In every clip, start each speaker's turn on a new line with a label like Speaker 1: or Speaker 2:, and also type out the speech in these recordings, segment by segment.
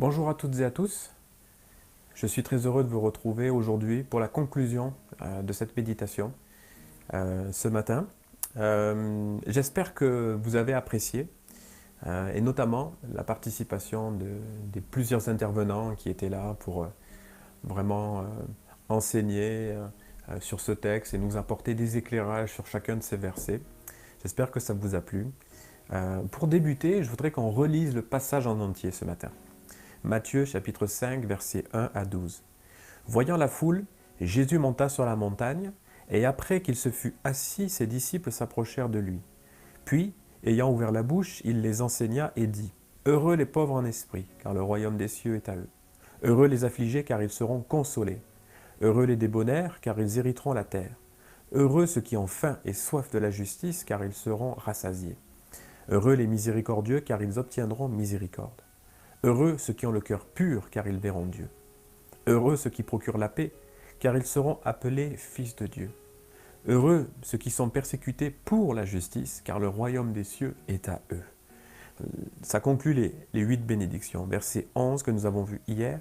Speaker 1: Bonjour à toutes et à tous. Je suis très heureux de vous retrouver aujourd'hui pour la conclusion de cette méditation ce matin. J'espère que vous avez apprécié et notamment la participation des plusieurs intervenants qui étaient là pour vraiment enseigner sur ce texte et nous apporter des éclairages sur chacun de ces versets. J'espère que ça vous a plu. Pour débuter, je voudrais qu'on relise le passage en entier ce matin. Matthieu chapitre 5, versets 1 à 12. Voyant la foule, Jésus monta sur la montagne, et après qu'il se fut assis, ses disciples s'approchèrent de lui. Puis, ayant ouvert la bouche, il les enseigna et dit, Heureux les pauvres en esprit, car le royaume des cieux est à eux. Heureux les affligés, car ils seront consolés. Heureux les débonnaires, car ils hériteront la terre. Heureux ceux qui ont faim et soif de la justice, car ils seront rassasiés. Heureux les miséricordieux, car ils obtiendront miséricorde. Heureux ceux qui ont le cœur pur, car ils verront Dieu. Heureux ceux qui procurent la paix, car ils seront appelés fils de Dieu. Heureux ceux qui sont persécutés pour la justice, car le royaume des cieux est à eux. Ça conclut les 8 bénédictions. Verset 11 que nous avons vu hier.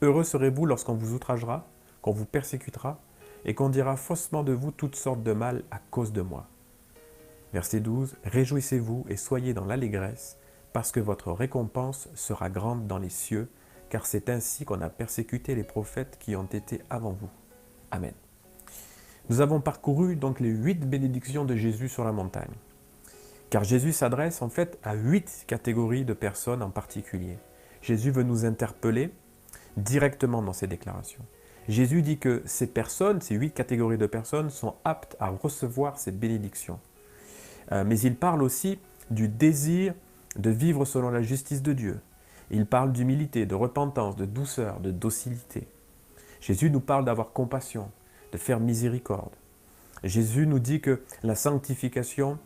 Speaker 1: Heureux serez-vous lorsqu'on vous outragera, qu'on vous persécutera, et qu'on dira faussement de vous toutes sortes de mal à cause de moi. Verset 12. Réjouissez-vous et soyez dans l'allégresse, parce que votre récompense sera grande dans les cieux, car c'est ainsi qu'on a persécuté les prophètes qui ont été avant vous. Amen. Nous avons parcouru donc les 8 bénédictions de Jésus sur la montagne. Car Jésus s'adresse en fait à 8 catégories de personnes en particulier. Jésus veut nous interpeller directement dans ses déclarations. Jésus dit que ces personnes, ces 8 catégories de personnes sont aptes à recevoir ces bénédictions. Mais il parle aussi du désir de vivre selon la justice de Dieu. Il parle d'humilité, de repentance, de douceur, de docilité. Jésus nous parle d'avoir compassion, de faire miséricorde. Jésus nous dit que la sanctification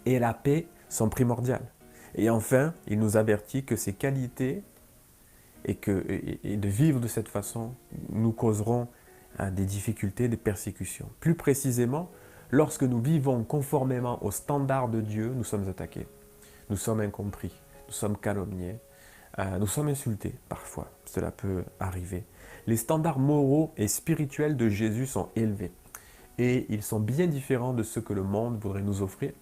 Speaker 1: et la paix sont primordiales. Et enfin, il nous avertit que ces qualités et de vivre de cette façon nous causeront des difficultés, des persécutions. Plus précisément, lorsque nous vivons conformément aux standards de Dieu, nous sommes attaqués. Nous sommes incompris, nous sommes calomniés, nous sommes insultés parfois, cela peut arriver. Les standards moraux et spirituels de Jésus sont élevés et ils sont bien différents de ceux que le monde voudrait nous offrir.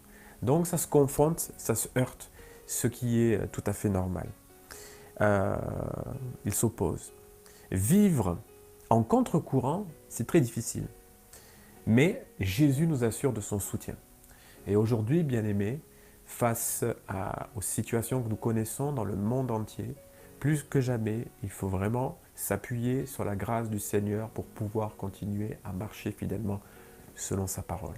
Speaker 1: Donc ça se confronte, ça se heurte, ce qui est tout à fait normal. Ils s'opposent. Vivre en contre-courant, c'est très difficile. Mais Jésus nous assure de son soutien. Et aujourd'hui, bien-aimés, face aux situations que nous connaissons dans le monde entier, plus que jamais, il faut vraiment s'appuyer sur la grâce du Seigneur pour pouvoir continuer à marcher fidèlement selon sa parole.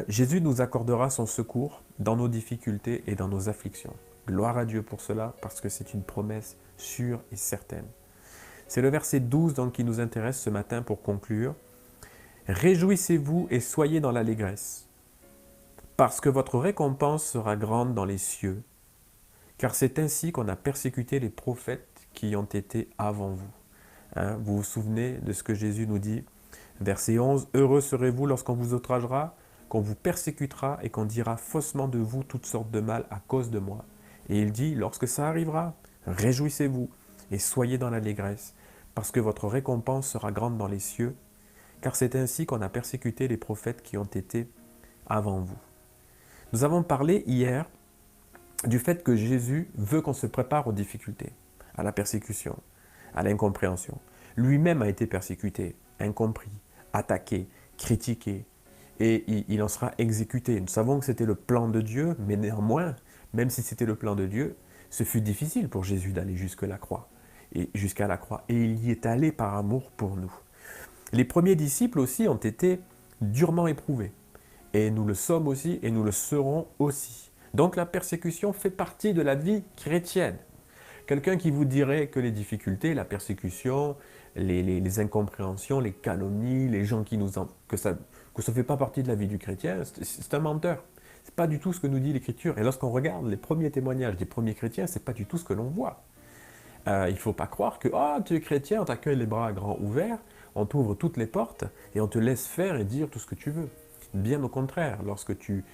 Speaker 1: Jésus nous accordera son secours dans nos difficultés et dans nos afflictions. Gloire à Dieu pour cela, parce que c'est une promesse sûre et certaine. C'est le verset 12 donc qui nous intéresse ce matin pour conclure. « Réjouissez-vous et soyez dans l'allégresse, parce que votre récompense sera grande dans les cieux, car c'est ainsi qu'on a persécuté les prophètes qui ont été avant vous. » Vous vous souvenez de ce que Jésus nous dit, verset 11, « Heureux serez-vous lorsqu'on vous outragera, qu'on vous persécutera et qu'on dira faussement de vous toutes sortes de mal à cause de moi. » Et il dit, lorsque ça arrivera, réjouissez-vous et soyez dans l'allégresse, parce que votre récompense sera grande dans les cieux, car c'est ainsi qu'on a persécuté les prophètes qui ont été avant vous. Nous avons parlé hier du fait que Jésus veut qu'on se prépare aux difficultés, à la persécution, à l'incompréhension. Lui-même a été persécuté, incompris, attaqué, critiqué, et il en sera exécuté. Nous savons que c'était le plan de Dieu, mais néanmoins, même si c'était le plan de Dieu, ce fut difficile pour Jésus d'aller jusqu'à la croix, et il y est allé par amour pour nous. Les premiers disciples aussi ont été durement éprouvés. Et nous le sommes aussi et nous le serons aussi. Donc la persécution fait partie de la vie chrétienne. Quelqu'un qui vous dirait que les difficultés, la persécution, les incompréhensions, les calomnies, les gens qui que ça ne fait pas partie de la vie du chrétien, c'est un menteur. Ce n'est pas du tout ce que nous dit l'Écriture. Et lorsqu'on regarde les premiers témoignages des premiers chrétiens, ce n'est pas du tout ce que l'on voit. Il ne faut pas croire que tu es chrétien, on t'accueille les bras grands ouverts, on t'ouvre toutes les portes et on te laisse faire et dire tout ce que tu veux. Bien au contraire, lorsque tu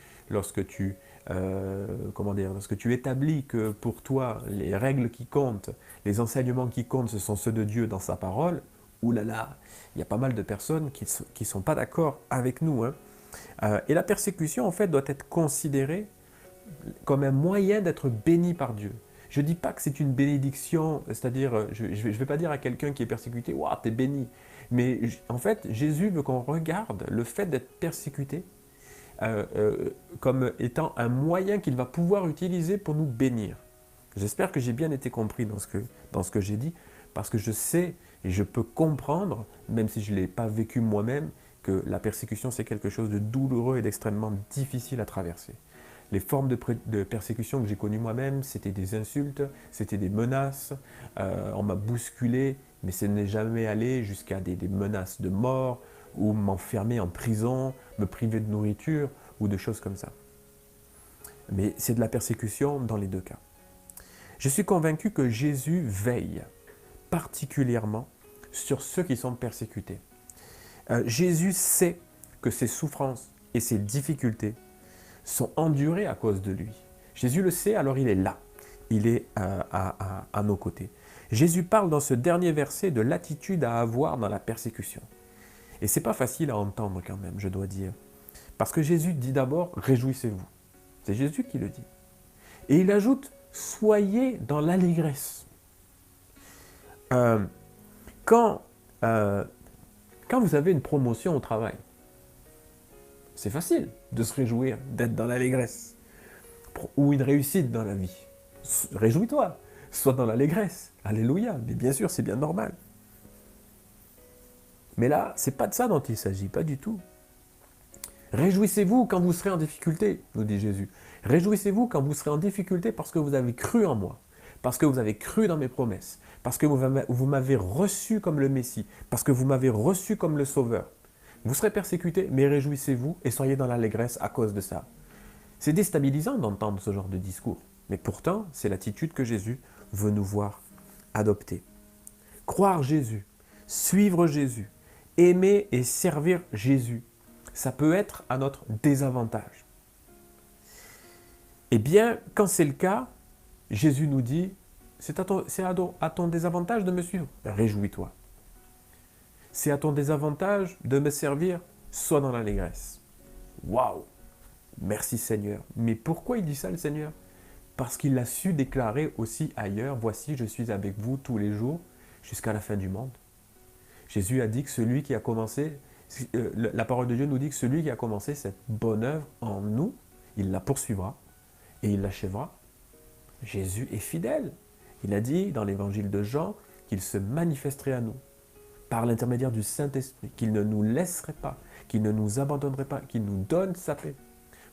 Speaker 1: comment dire, lorsque tu établis que pour toi, les règles qui comptent, les enseignements qui comptent, ce sont ceux de Dieu dans sa parole, oulala, il y a pas mal de personnes qui ne sont pas d'accord avec nous, hein. Et la persécution, en fait, doit être considérée comme un moyen d'être béni par Dieu. Je ne dis pas que c'est une bénédiction, c'est-à-dire, je ne vais pas dire à quelqu'un qui est persécuté, waouh, t'es béni. Mais en fait, Jésus veut qu'on regarde le fait d'être persécuté comme étant un moyen qu'il va pouvoir utiliser pour nous bénir. J'espère que j'ai bien été compris dans ce que j'ai dit, parce que je sais et je peux comprendre, même si je ne l'ai pas vécu moi-même, que la persécution, c'est quelque chose de douloureux et d'extrêmement difficile à traverser. Les formes de persécution que j'ai connues moi-même, c'était des insultes, c'était des menaces, on m'a bousculé, mais ce n'est jamais allé jusqu'à des menaces de mort, ou m'enfermer en prison, me priver de nourriture, ou de choses comme ça. Mais c'est de la persécution dans les deux cas. Je suis convaincu que Jésus veille particulièrement sur ceux qui sont persécutés. Jésus sait que ses souffrances et ses difficultés sont endurées à cause de lui. Jésus le sait, alors il est là. Il est à nos côtés. Jésus parle dans ce dernier verset de l'attitude à avoir dans la persécution. Et ce n'est pas facile à entendre quand même, je dois dire. Parce que Jésus dit d'abord, réjouissez-vous. C'est Jésus qui le dit. Et il ajoute, soyez dans l'allégresse. Quand vous avez une promotion au travail, c'est facile de se réjouir, d'être dans l'allégresse. Ou une réussite dans la vie. Réjouis-toi, sois dans l'allégresse. Alléluia, mais bien sûr, c'est bien normal. Mais là, c'est pas de ça dont il s'agit, pas du tout. Réjouissez-vous quand vous serez en difficulté, nous dit Jésus. Réjouissez-vous quand vous serez en difficulté parce que vous avez cru en moi, parce que vous avez cru dans mes promesses, parce que vous m'avez reçu comme le Messie, parce que vous m'avez reçu comme le Sauveur. Vous serez persécuté, mais réjouissez-vous et soyez dans l'allégresse à cause de ça. C'est déstabilisant d'entendre ce genre de discours, mais pourtant, c'est l'attitude que Jésus veut nous voir adopter. Croire Jésus, suivre Jésus, aimer et servir Jésus, ça peut être à notre désavantage. Eh bien, quand c'est le cas, Jésus nous dit, c'est à ton désavantage de me suivre, réjouis-toi. C'est à ton désavantage de me servir, sois dans l'allégresse. Waouh! Merci Seigneur. Mais pourquoi il dit ça le Seigneur? Parce qu'il a su déclarer aussi ailleurs, voici, je suis avec vous tous les jours jusqu'à la fin du monde. Jésus a dit que celui qui a commencé, la parole de Dieu nous dit que celui qui a commencé cette bonne œuvre en nous, il la poursuivra et il l'achèvera. Jésus est fidèle. Il a dit dans l'évangile de Jean qu'il se manifesterait à nous par l'intermédiaire du Saint-Esprit, qu'il ne nous laisserait pas, qu'il ne nous abandonnerait pas, qu'il nous donne sa paix.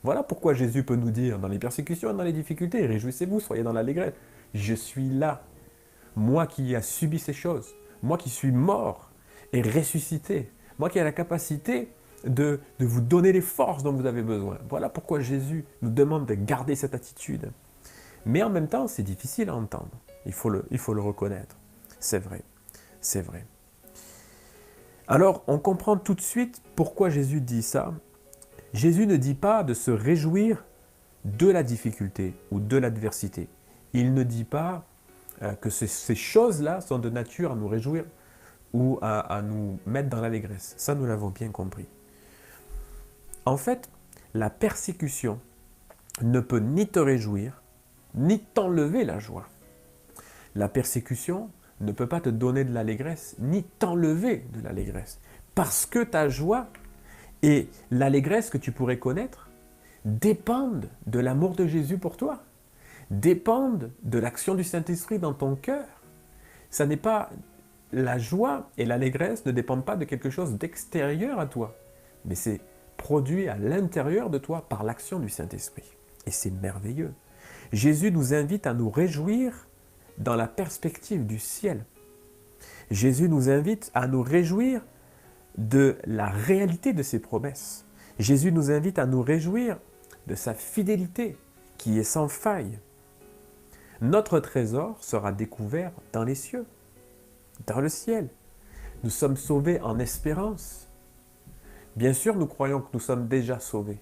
Speaker 1: Voilà pourquoi Jésus peut nous dire dans les persécutions et dans les difficultés, réjouissez-vous, soyez dans l'allégresse. Je suis là, moi qui ai subi ces choses, moi qui suis mort et ressuscité, moi qui ai la capacité de vous donner les forces dont vous avez besoin. Voilà pourquoi Jésus nous demande de garder cette attitude. Mais en même temps, c'est difficile à entendre. Il faut le reconnaître. C'est vrai, c'est vrai. Alors, on comprend tout de suite pourquoi Jésus dit ça. Jésus ne dit pas de se réjouir de la difficulté ou de l'adversité. Il ne dit pas que ces choses-là sont de nature à nous réjouir ou à nous mettre dans l'allégresse. Ça, nous l'avons bien compris. En fait, la persécution ne peut ni te réjouir, ni t'enlever la joie. La persécution ne peut pas te donner de l'allégresse, ni t'enlever de l'allégresse. Parce que ta joie et l'allégresse que tu pourrais connaître dépendent de l'amour de Jésus pour toi, dépendent de l'action du Saint-Esprit dans ton cœur. Ça n'est pas, la joie et l'allégresse ne dépendent pas de quelque chose d'extérieur à toi, mais c'est produit à l'intérieur de toi par l'action du Saint-Esprit. Et c'est merveilleux. Jésus nous invite à nous réjouir dans la perspective du ciel. Jésus nous invite à nous réjouir de la réalité de ses promesses. Jésus nous invite à nous réjouir de sa fidélité qui est sans faille. Notre trésor sera découvert dans les cieux, dans le ciel. Nous sommes sauvés en espérance. Bien sûr, nous croyons que nous sommes déjà sauvés,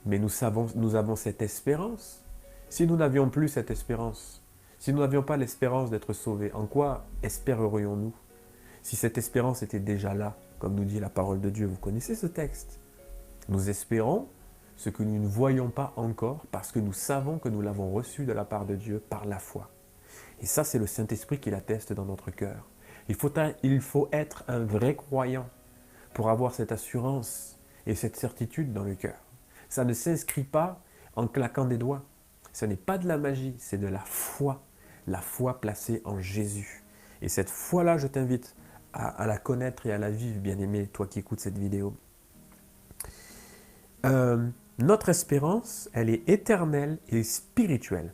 Speaker 1: Mais nous avons cette espérance. Si nous n'avions plus cette espérance, si nous n'avions pas l'espérance d'être sauvés, en quoi espérerions-nous? Si cette espérance était déjà là, comme nous dit la parole de Dieu, vous connaissez ce texte. Nous espérons ce que nous ne voyons pas encore parce que nous savons que nous l'avons reçu de la part de Dieu par la foi. Et ça, c'est le Saint-Esprit qui l'atteste dans notre cœur. Il faut être un vrai croyant pour avoir cette assurance et cette certitude dans le cœur. Ça ne s'inscrit pas en claquant des doigts. Ce n'est pas de la magie, c'est de la foi placée en Jésus. Et cette foi-là, je t'invite à la connaître et à la vivre, bien-aimé, toi qui écoutes cette vidéo. Notre espérance, elle est éternelle et spirituelle.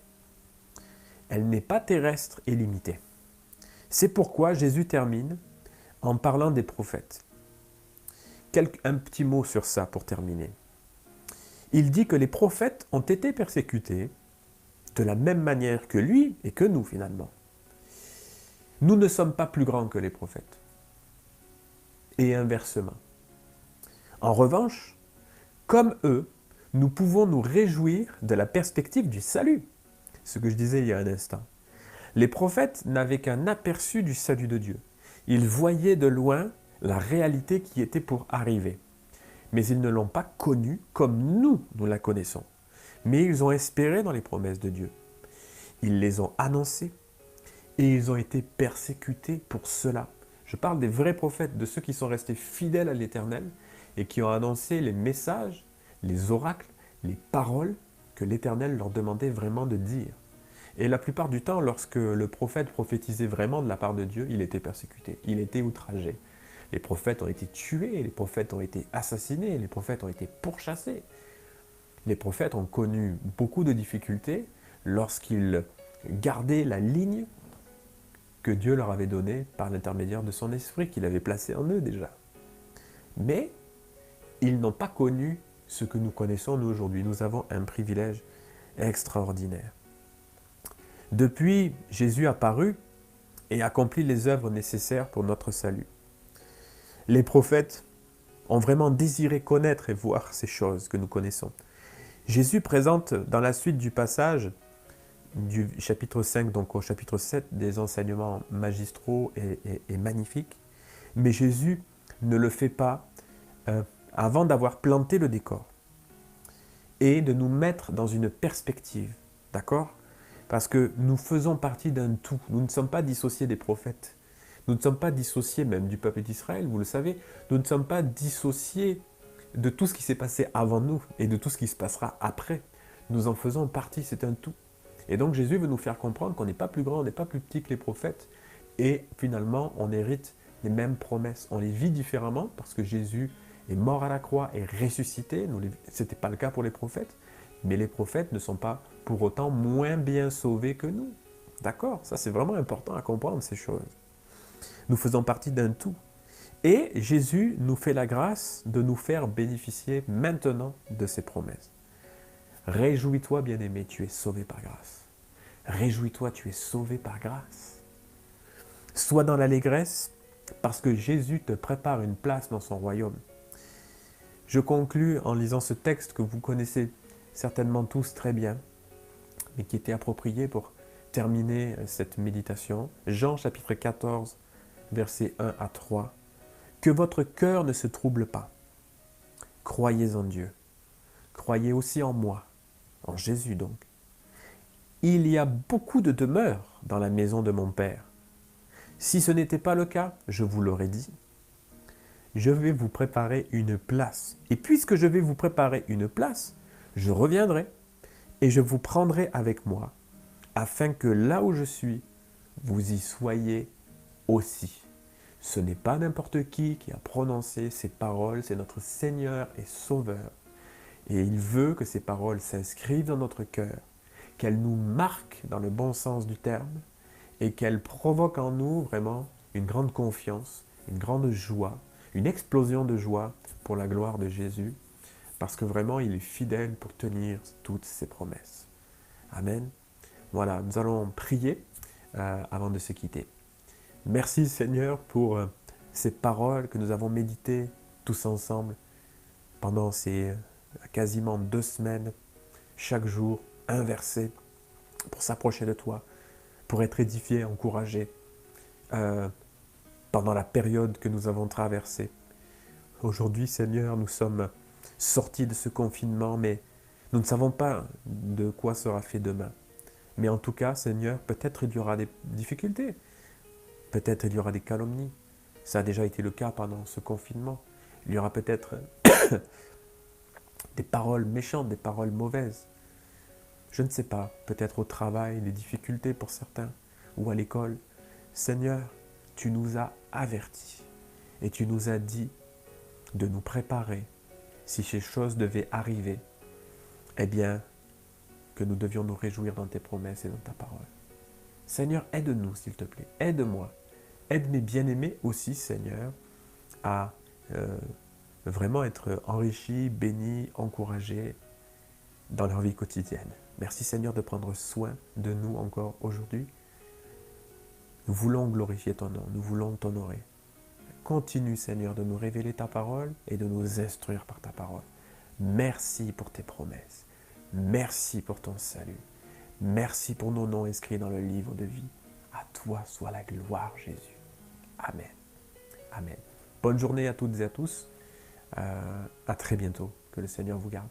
Speaker 1: Elle n'est pas terrestre et limitée. C'est pourquoi Jésus termine en parlant des prophètes. Un petit mot sur ça pour terminer. Il dit que les prophètes ont été persécutés de la même manière que lui et que nous finalement. Nous ne sommes pas plus grands que les prophètes. Et inversement. En revanche, comme eux, nous pouvons nous réjouir de la perspective du salut. Ce que je disais il y a un instant. Les prophètes n'avaient qu'un aperçu du salut de Dieu. Ils voyaient de loin la réalité qui était pour arriver. Mais ils ne l'ont pas connue comme nous la connaissons. Mais ils ont espéré dans les promesses de Dieu. Ils les ont annoncées et ils ont été persécutés pour cela. Je parle des vrais prophètes, de ceux qui sont restés fidèles à l'Éternel et qui ont annoncé les messages, les oracles, les paroles que l'Éternel leur demandait vraiment de dire. Et la plupart du temps, lorsque le prophète prophétisait vraiment de la part de Dieu, il était persécuté, il était outragé. Les prophètes ont été tués, les prophètes ont été assassinés, les prophètes ont été pourchassés. Les prophètes ont connu beaucoup de difficultés lorsqu'ils gardaient la ligne que Dieu leur avait donnée par l'intermédiaire de son esprit qu'il avait placé en eux déjà. Mais ils n'ont pas connu ce que nous connaissons nous aujourd'hui. Nous avons un privilège extraordinaire. Depuis, Jésus apparut et accomplit les œuvres nécessaires pour notre salut. Les prophètes ont vraiment désiré connaître et voir ces choses que nous connaissons. Jésus présente dans la suite du passage du chapitre 5, donc au chapitre 7, des enseignements magistraux et magnifiques. Mais Jésus ne le fait pas avant d'avoir planté le décor et de nous mettre dans une perspective, d'accord? Parce que nous faisons partie d'un tout. Nous ne sommes pas dissociés des prophètes. Nous ne sommes pas dissociés même du peuple d'Israël, vous le savez. Nous ne sommes pas dissociés de tout ce qui s'est passé avant nous et de tout ce qui se passera après. Nous en faisons partie, c'est un tout. Et donc Jésus veut nous faire comprendre qu'on n'est pas plus grand, on n'est pas plus petit que les prophètes. Et finalement, on hérite les mêmes promesses. On les vit différemment parce que Jésus est mort à la croix et ressuscité. Ce n'était pas le cas pour les prophètes. Mais les prophètes ne sont pas pour autant moins bien sauvés que nous. D'accord? Ça, c'est vraiment important à comprendre, ces choses. Nous faisons partie d'un tout. Et Jésus nous fait la grâce de nous faire bénéficier maintenant de ses promesses. Réjouis-toi, bien-aimé, tu es sauvé par grâce. Réjouis-toi, tu es sauvé par grâce. Sois dans l'allégresse parce que Jésus te prépare une place dans son royaume. Je conclus en lisant ce texte que vous connaissez certainement tous très bien, mais qui était approprié pour terminer cette méditation. Jean chapitre 14, versets 1 à 3. Que votre cœur ne se trouble pas. Croyez en Dieu. Croyez aussi en moi, en Jésus donc. Il y a beaucoup de demeures dans la maison de mon Père. Si ce n'était pas le cas, je vous l'aurais dit. Je vais vous préparer une place. Et puisque je vais vous préparer une place, je reviendrai et je vous prendrai avec moi, afin que là où je suis, vous y soyez aussi. Ce n'est pas n'importe qui a prononcé ces paroles, c'est notre Seigneur et Sauveur. Et il veut que ces paroles s'inscrivent dans notre cœur, qu'elles nous marquent dans le bon sens du terme et qu'elles provoquent en nous vraiment une grande confiance, une grande joie, une explosion de joie pour la gloire de Jésus, parce que vraiment il est fidèle pour tenir toutes ses promesses. Amen. Voilà, nous allons prier avant de se quitter. Merci Seigneur pour ces paroles que nous avons méditées tous ensemble pendant ces quasiment 2 semaines, chaque jour, un verset pour s'approcher de toi, pour être édifié, encouragé pendant la période que nous avons traversée. Aujourd'hui, Seigneur, nous sommes sortis de ce confinement, mais nous ne savons pas de quoi sera fait demain. Mais en tout cas, Seigneur, peut-être il y aura des difficultés, peut-être il y aura des calomnies. Ça a déjà été le cas pendant ce confinement. Il y aura peut-être des paroles méchantes, des paroles mauvaises. Je ne sais pas, peut-être au travail, des difficultés pour certains, ou à l'école. Seigneur, tu nous as avertis et tu nous as dit de nous préparer si ces choses devaient arriver, eh bien, que nous devions nous réjouir dans tes promesses et dans ta parole. Seigneur, aide-nous, s'il te plaît, aide-moi, aide mes bien-aimés aussi, Seigneur, à vraiment être enrichis, bénis, encouragés dans leur vie quotidienne. Merci, Seigneur, de prendre soin de nous encore aujourd'hui. Nous voulons glorifier ton nom, nous voulons t'honorer. Continue, Seigneur, de nous révéler ta parole et de nous instruire par ta parole. Merci pour tes promesses. Merci pour ton salut. Merci pour nos noms inscrits dans le livre de vie. À toi soit la gloire, Jésus. Amen. Amen. Bonne journée à toutes et à tous. À très bientôt. Que le Seigneur vous garde.